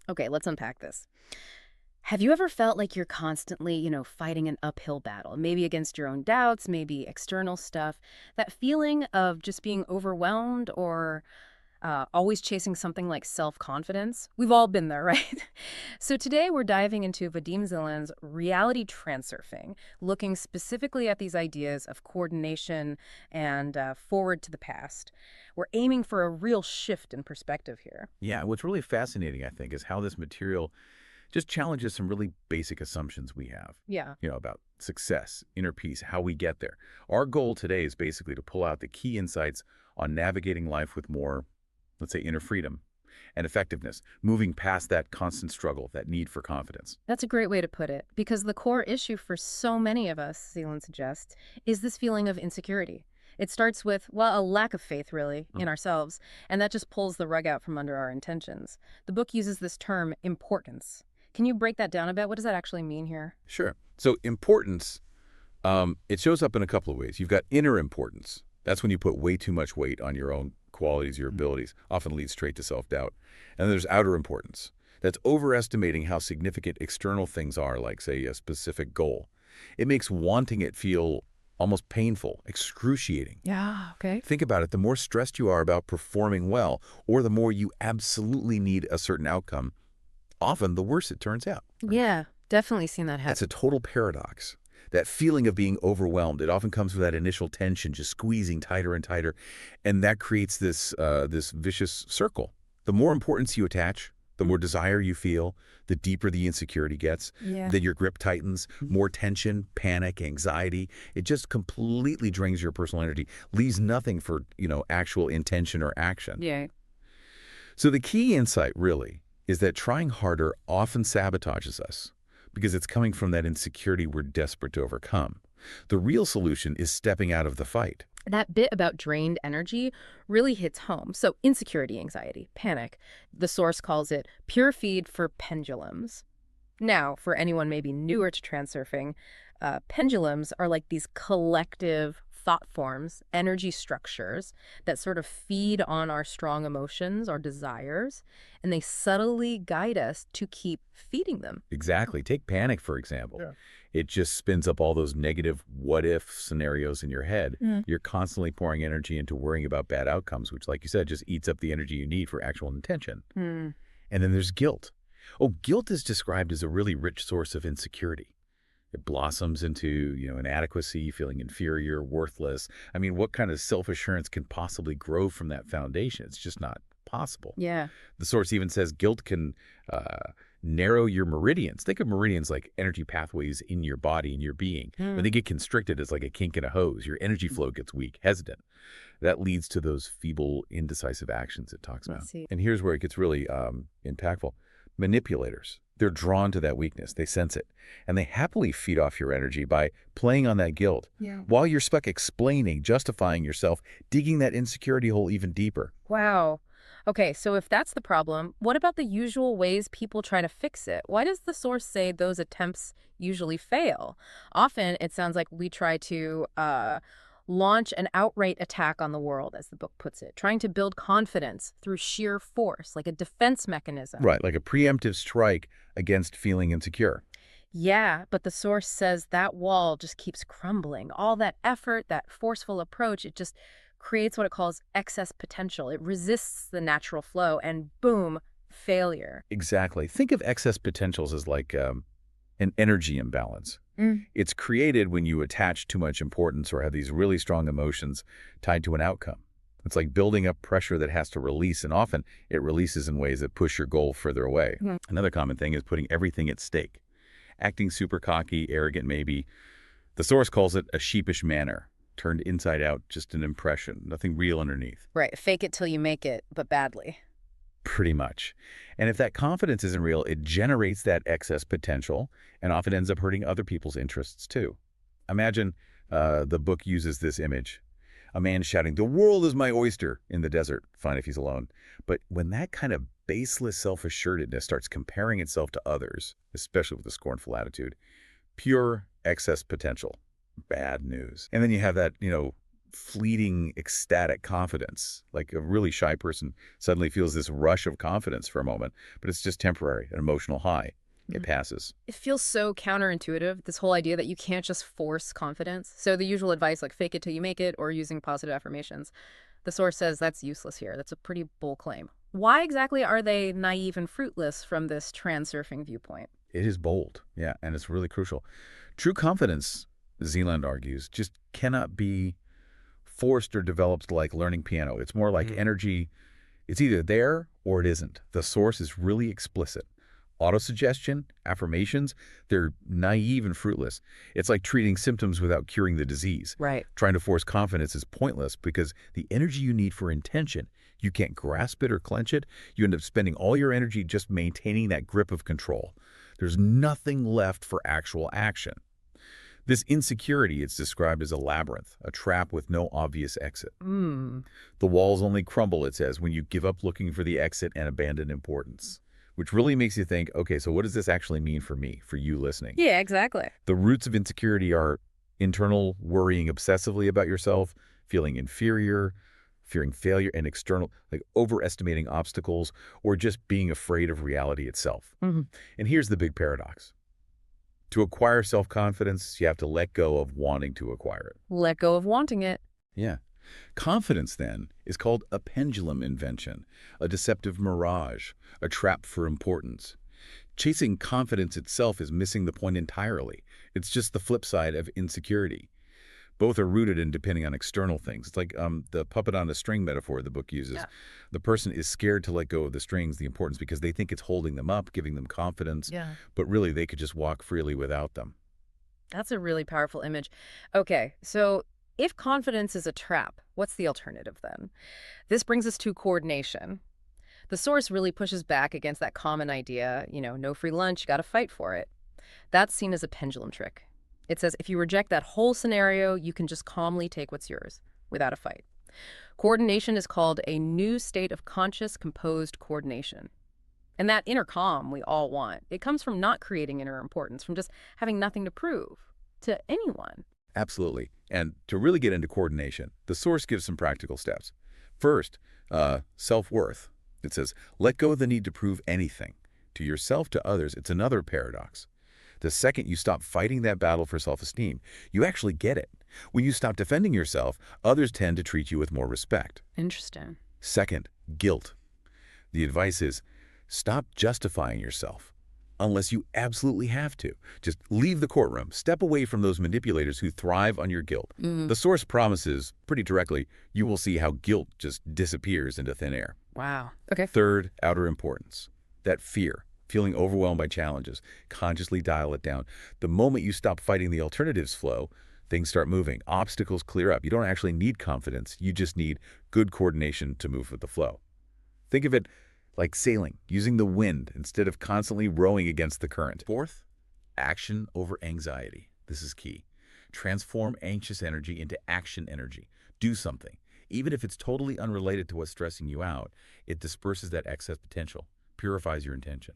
Okay, let's unpack this. Have you ever felt like you're constantly, fighting an uphill battle? Maybe against your own doubts, maybe external stuff. That feeling of just being overwhelmed or always chasing something like self-confidence? We've all been there, right? So today we're diving into Vadim Zeland's reality transurfing, looking specifically at these ideas of coordination and forward to the past. We're aiming for a real shift in perspective here. Yeah, what's really fascinating, I think, is how this material just challenges some really basic assumptions we have, Yeah. about success, inner peace, how we get there. Our goal today is basically to pull out the key insights on navigating life with more, let's say, inner freedom and effectiveness, moving past that constant struggle, that need for confidence. That's a great way to put it, because the core issue for so many of us, Zealand suggests, is this feeling of insecurity. It starts with, well, a lack of faith, really, in ourselves, and that just pulls the rug out from under our intentions. The book uses this term, importance. Can you break that down a bit? What does that actually mean here? Sure. So importance, it shows up in a couple of ways. You've got inner importance. That's when you put way too much weight on your own qualities, your abilities, often leads straight to self-doubt. And then there's outer importance. That's overestimating how significant external things are, like, say, a specific goal. It makes wanting it feel almost painful, excruciating. Yeah, okay. Think about it. The more stressed you are about performing well, or the more you absolutely need a certain outcome, often the worse it turns out. Yeah, definitely seen that That's happen. a total paradox. That feeling of being overwhelmed, it often comes with that initial tension, just squeezing tighter and tighter, and that creates this vicious circle. The more importance you attach, the more desire you feel, the deeper the insecurity gets, Yeah. then your grip tightens, more tension, panic, anxiety. It just completely drains your personal energy, leaves nothing for, actual intention or action. Yeah. So the key insight, really, is that trying harder often sabotages us because it's coming from that insecurity we're desperate to overcome. The real solution is stepping out of the fight. That bit about drained energy really hits home. So, insecurity, anxiety, panic. The source calls it pure feed for pendulums. Now, for anyone maybe newer to transurfing, pendulums are like these collective thought forms, energy structures that sort of feed on our strong emotions, our desires, and they subtly guide us to keep feeding them. Exactly. Take panic, for example. Yeah. It just spins up all those negative what-if scenarios in your head. Mm. You're constantly pouring energy into worrying about bad outcomes, which, like you said, just eats up the energy you need for actual intention. Hmm. And then there's guilt. Oh, guilt is described as a really rich source of insecurity. It blossoms into, inadequacy, feeling inferior, worthless. I mean, what kind of self-assurance can possibly grow from that foundation? It's just not possible. Yeah. The source even says guilt can narrow your meridians. Think of meridians like energy pathways in your body, in your being. When they get constricted, it's like a kink in a hose. Your energy flow gets weak, hesitant. That leads to those feeble, indecisive actions it talks I about. see. And here's where it gets really impactful. Manipulators, they're drawn to that weakness. They sense it. And they happily feed off your energy by playing on that guilt. Yeah. While you're stuck explaining, justifying yourself, digging that insecurity hole even deeper. Wow. Okay, so if that's the problem, what about the usual ways people try to fix it? Why does the source say those attempts usually fail? Often it sounds like we try to launch an outright attack on the world, as the book puts it, trying to build confidence through sheer force, like a defense mechanism. Right, like a preemptive strike against feeling insecure. Yeah, but the source says that wall just keeps crumbling. All that effort, that forceful approach, it just creates what it calls excess potential. It resists the natural flow and boom, failure. Exactly. Think of excess potentials as like an energy imbalance. Mm. It's created when you attach too much importance or have these really strong emotions tied to an outcome. It's like building up pressure that has to release, and often it releases in ways that push your goal further away. Mhm. Another common thing is putting everything at stake. Acting super cocky, arrogant maybe. The source calls it a sheepish manner. Turned inside out, just an impression, nothing real underneath. Right, fake it till you make it, but badly. Pretty much. And if that confidence isn't real, it generates that excess potential and often ends up hurting other people's interests too. Imagine the book uses this image. A man shouting, "The world is my oyster," in the desert. Fine if he's alone. But when that kind of baseless self-assuredness starts comparing itself to others, especially with a scornful attitude, pure excess potential. Bad news. And then you have that, fleeting, ecstatic confidence. Like a really shy person suddenly feels this rush of confidence for a moment, but it's just temporary, an emotional high. It passes. It feels so counterintuitive, this whole idea that you can't just force confidence. So the usual advice like fake it till you make it or using positive affirmations. The source says that's useless here. That's a pretty bold claim. Why exactly are they naive and fruitless from this transurfing viewpoint? It is bold, yeah, and it's really crucial. True confidence, Zeland argues, just cannot be forced or developed like learning piano. It's more like energy. It's either there or it isn't. The source is really explicit. Autosuggestion, affirmations, they're naive and fruitless. It's like treating symptoms without curing the disease. Right. Trying to force confidence is pointless because the energy you need for intention, you can't grasp it or clench it. You end up spending all your energy just maintaining that grip of control. There's nothing left for actual action. This insecurity is described as a labyrinth, a trap with no obvious exit. Hmm. The walls only crumble, it says, when you give up looking for the exit and abandon importance. Which really makes you think, okay, so what does this actually mean for me, for you listening? Yeah, exactly. The roots of insecurity are internal, worrying obsessively about yourself, feeling inferior, fearing failure, and external, like overestimating obstacles, or just being afraid of reality itself. Hmm. And here's the big paradox. To acquire self-confidence, you have to let go of wanting to acquire it. Let go of wanting it. Yeah. Confidence, then, is called a pendulum invention, a deceptive mirage, a trap for importance. Chasing confidence itself is missing the point entirely. It's just the flip side of insecurity. Both are rooted in depending on external things. It's like the puppet on a string metaphor the book uses. Yeah. The person is scared to let go of the strings, the importance, because they think it's holding them up, giving them confidence, Yeah. but really they could just walk freely without them. That's a really powerful image. Okay, so if confidence is a trap, what's the alternative then? This brings us to coordination. The source really pushes back against that common idea, no free lunch, you got to fight for it. That's seen as a pendulum trick. It says if you reject that whole scenario, you can just calmly take what's yours without a fight. Coordination is called a new state of conscious, composed coordination. And that inner calm we all want, it comes from not creating inner importance, from just having nothing to prove to anyone. Absolutely. And to really get into coordination, the source gives some practical steps. First, self-worth. It says, let go of the need to prove anything. To yourself, to others, it's another paradox. The second you stop fighting that battle for self-esteem, you actually get it. When you stop defending yourself, others tend to treat you with more respect. Interesting. Second, guilt. The advice is, stop justifying yourself unless you absolutely have to. Just leave the courtroom. Step away from those manipulators who thrive on your guilt. The source promises, pretty directly, you will see how guilt just disappears into thin air. Wow. Okay. Third, outer importance. That fear, feeling overwhelmed by challenges, consciously dial it down. The moment you stop fighting the alternatives flow, things start moving. Obstacles clear up. You don't actually need confidence. You just need good coordination to move with the flow. Think of it like sailing, using the wind instead of constantly rowing against the current. Fourth, action over anxiety. This is key. Transform anxious energy into action energy. Do something. Even if it's totally unrelated to what's stressing you out, it disperses that excess potential, purifies your intention.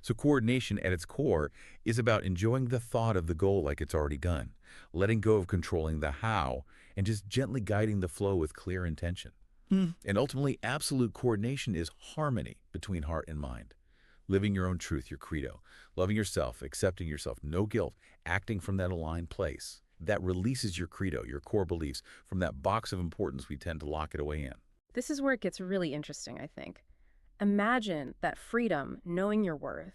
So coordination at its core is about enjoying the thought of the goal like it's already done, letting go of controlling the how, and just gently guiding the flow with clear intention. And ultimately, absolute coordination is harmony between heart and mind. Living your own truth, your credo. Loving yourself, accepting yourself, no guilt, acting from that aligned place. That releases your credo, your core beliefs, from that box of importance we tend to lock it away in. This is where it gets really interesting, I think. Imagine that freedom, knowing your worth,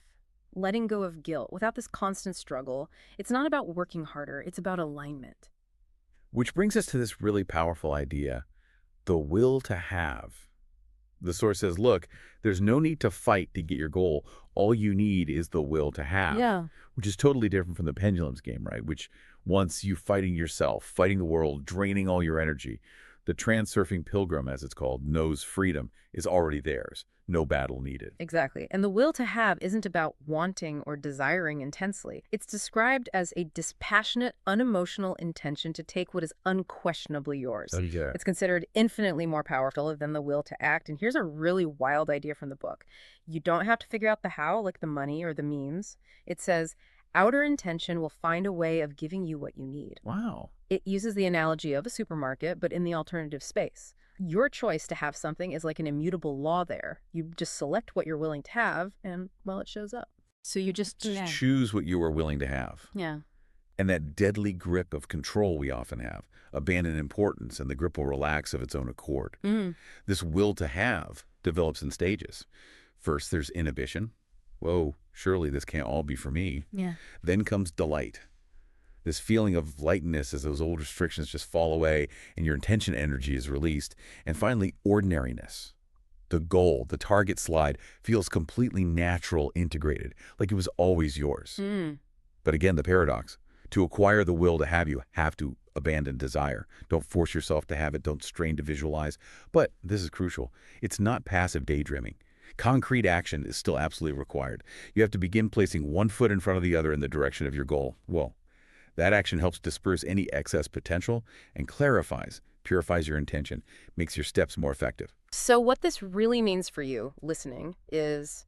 letting go of guilt without this constant struggle. It's not about working harder, it's about alignment. Which brings us to this really powerful idea, the will to have. The source says, look, there's no need to fight to get your goal. All you need is the will to have. Yeah. Which is totally different from the pendulums game, right? Which wants you fighting yourself, fighting the world, draining all your energy. The transurfing pilgrim, as it's called, knows freedom is already theirs. No battle needed. Exactly. And the will to have isn't about wanting or desiring intensely. It's described as a dispassionate, unemotional intention to take what is unquestionably yours. Yeah. It's considered infinitely more powerful than the will to act. And here's a really wild idea from the book. You don't have to figure out the how, like the money or the means. It says, outer intention will find a way of giving you what you need. Wow. It uses the analogy of a supermarket, but in the alternative space. Your choice to have something is like an immutable law there. You just select what you're willing to have, and, well, it shows up. So you just, yeah. Choose what you are willing to have. Yeah. And that deadly grip of control we often have, abandon importance, and the grip will relax of its own accord. Mm. This will to have develops in stages. First, there's inhibition. Whoa, surely this can't all be for me. Yeah. Then comes delight. This feeling of lightness as those old restrictions just fall away and your intention energy is released. And finally, ordinariness. The goal, the target slide, feels completely natural, integrated, like it was always yours. Mm. But again, the paradox. To acquire the will to have, you have to abandon desire. Don't force yourself to have it. Don't strain to visualize. But this is crucial. It's not passive daydreaming. Concrete action is still absolutely required. You have to begin placing one foot in front of the other in the direction of your goal. Well, that action helps disperse any excess potential and clarifies, purifies your intention, makes your steps more effective. So what this really means for you, listening, is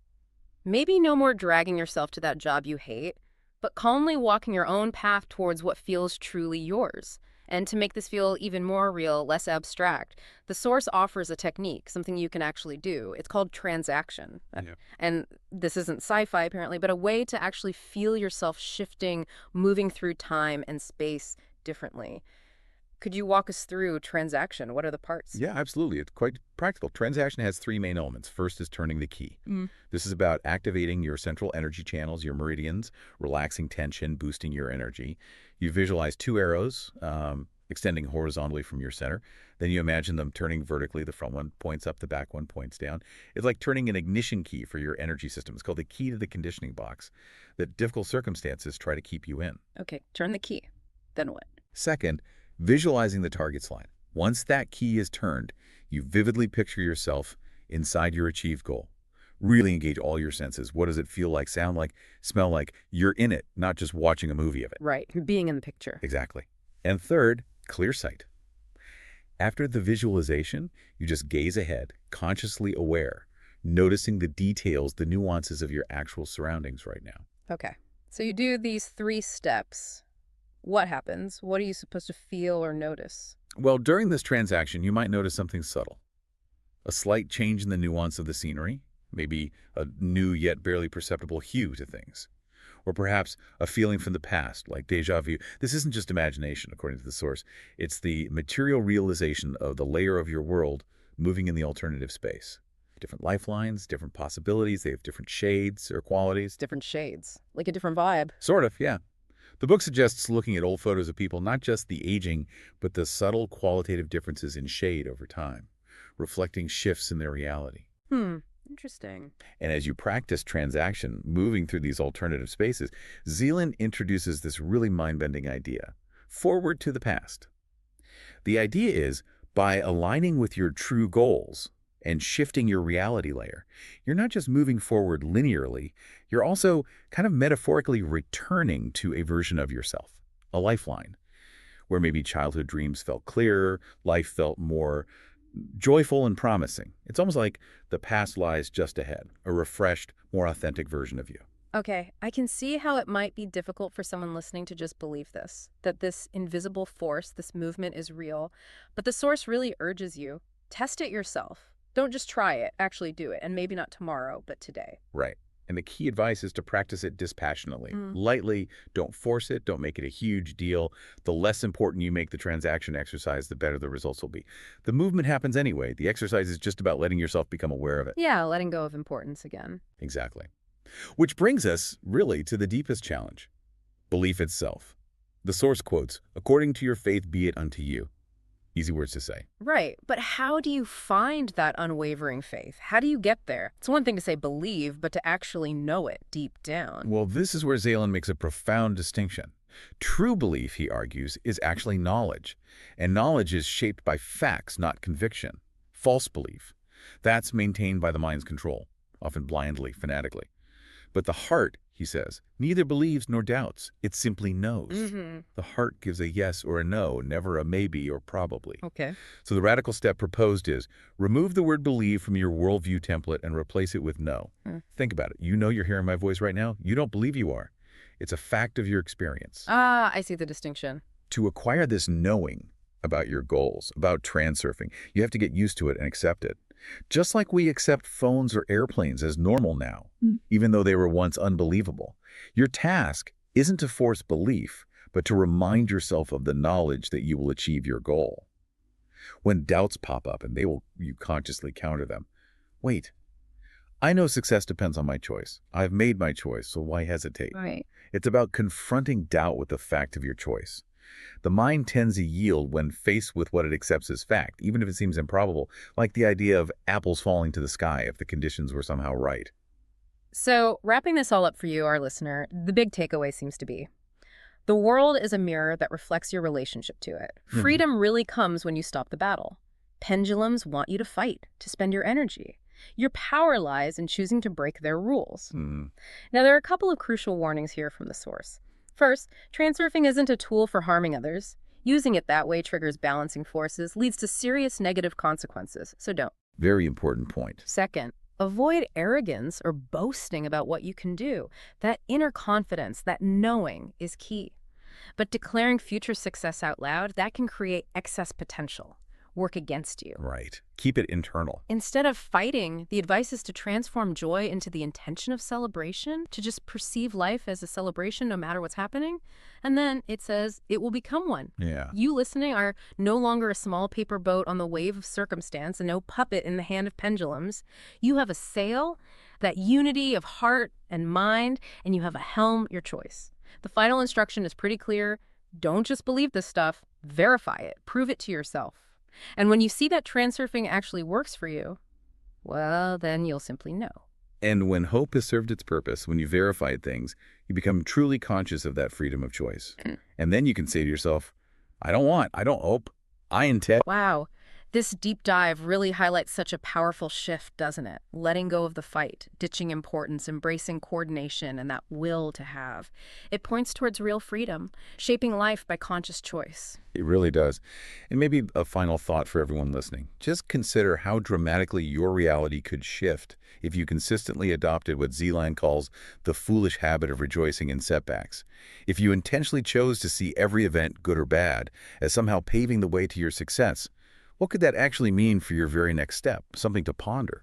maybe no more dragging yourself to that job you hate, but calmly walking your own path towards what feels truly yours. And to make this feel even more real, less abstract, the source offers a technique, something you can actually do. It's called transaction. Yeah. And this isn't sci-fi, apparently, but a way to actually feel yourself shifting, moving through time and space differently. Could you walk us through transaction? What are the parts? Yeah, absolutely. It's quite practical. Transaction has three main elements. First is turning the key. This is about activating your central energy channels, your meridians, relaxing tension, boosting your energy. You visualize two arrows extending horizontally from your center. Then you imagine them turning vertically. The front one points up, the back one points down. It's like turning an ignition key for your energy system. It's called the key to the conditioning box that difficult circumstances try to keep you in. Okay, turn the key. Then what? Second, visualizing the target slide. Once that key is turned, you vividly picture yourself inside your achieved goal. Really engage all your senses. What does it feel like, sound like, smell like? You're in it, not just watching a movie of it. Right, being in the picture. Exactly. And third, clear sight. After the visualization, you just gaze ahead, consciously aware, noticing the details, the nuances of your actual surroundings right now. Okay, so you do these 3 steps. What happens? What are you supposed to feel or notice? Well, during this transaction, you might notice something subtle. A slight change in the nuance of the scenery, maybe a new yet barely perceptible hue to things. Or perhaps a feeling from the past, like déjà vu. This isn't just imagination, according to the source. It's the material realization of the layer of your world moving in the alternative space. Different lifelines, different possibilities. They have different shades or qualities. Different shades, like a different vibe. Sort of, yeah. The book suggests looking at old photos of people, not just the aging, but the subtle qualitative differences in shade over time, reflecting shifts in their reality. Interesting. And as you practice transaction, moving through these alternative spaces, Zeland introduces this really mind-bending idea, forward to the past. The idea is, by aligning with your true goals and shifting your reality layer, you're not just moving forward linearly, you're also kind of metaphorically returning to a version of yourself, a lifeline, where maybe childhood dreams felt clearer, life felt more joyful and promising. It's almost like the past lies just ahead, a refreshed, more authentic version of you. Okay, I can see how it might be difficult for someone listening to just believe this, that this invisible force, this movement is real, but the source really urges you, test it yourself. Don't just try it, actually do it, and maybe not tomorrow, but today. Right. And the key advice is to practice it dispassionately, lightly. Don't force it. Don't make it a huge deal. The less important you make the transaction exercise, the better the results will be. The movement happens anyway. The exercise is just about letting yourself become aware of it. Yeah, letting go of importance again. Exactly. Which brings us, really, to the deepest challenge, belief itself. The source quotes, "According to your faith be it unto you." Easy words to say. Right, but how do you find that unwavering faith? How do you get there? It's one thing to say believe, but to actually know it deep down. Well, this is where Zeland makes a profound distinction. True belief, he argues, is actually knowledge. And knowledge is shaped by facts, not conviction. False belief, that's maintained by the mind's control, often blindly, fanatically. But the heart, he says, neither believes nor doubts. It simply knows. The heart gives a yes or a no, never a maybe or probably. Okay. So the radical step proposed is remove the word believe from your worldview template and replace it with no. Think about it. You know you're hearing my voice right now. You don't believe you are. It's a fact of your experience. Ah, I see the distinction. To acquire this knowing about your goals, about transurfing, you have to get used to it and accept it. Just like we accept phones or airplanes as normal now, even though they were once unbelievable. Your task isn't to force belief, but to remind yourself of the knowledge that you will achieve your goal. When doubts pop up and you consciously counter them. Wait, I know success depends on my choice. I've made my choice, so why hesitate? Right. It's about confronting doubt with the fact of your choice. The mind tends to yield when faced with what it accepts as fact, even if it seems improbable, like the idea of apples falling to the sky if the conditions were somehow right. So, wrapping this all up for you, our listener, the big takeaway seems to be the world is a mirror that reflects your relationship to it. Mhm. Freedom really comes when you stop the battle. Pendulums want you to fight, to spend your energy. Your power lies in choosing to break their rules. Mm, Now, there are a couple of crucial warnings here from the source. First, transurfing isn't a tool for harming others. Using it that way triggers balancing forces, leads to serious negative consequences, so don't. very important point. Second, avoid arrogance or boasting about what you can do. That inner confidence, that knowing, is key. But declaring future success out loud, that can create excess potential, work against you. Right. Keep it internal. Instead of fighting, the advice is to transform joy into the intention of celebration, to just perceive life as a celebration no matter what's happening. And then it says it will become one. Yeah. You listening are no longer a small paper boat on the wave of circumstance and no puppet in the hand of pendulums. You have a sail, that unity of heart and mind, and you have a helm, your choice. The final instruction is pretty clear. Don't just believe this stuff. Verify it. Prove it to yourself. And when you see that transurfing actually works for you, well, then you'll simply know. And when hope has served its purpose, when you verified things, you become truly conscious of that freedom of choice. And then you can say to yourself, I don't hope, I intend. Wow. This deep dive really highlights such a powerful shift, doesn't it? Letting go of the fight, ditching importance, embracing coordination, and that will to have. It points towards real freedom, shaping life by conscious choice. It really does. And maybe a final thought for everyone listening. Just consider how dramatically your reality could shift if you consistently adopted what Zeland calls the foolish habit of rejoicing in setbacks. If you intentionally chose to see every event, good or bad, as somehow paving the way to your success, what could that actually mean for your very next step? Something to ponder.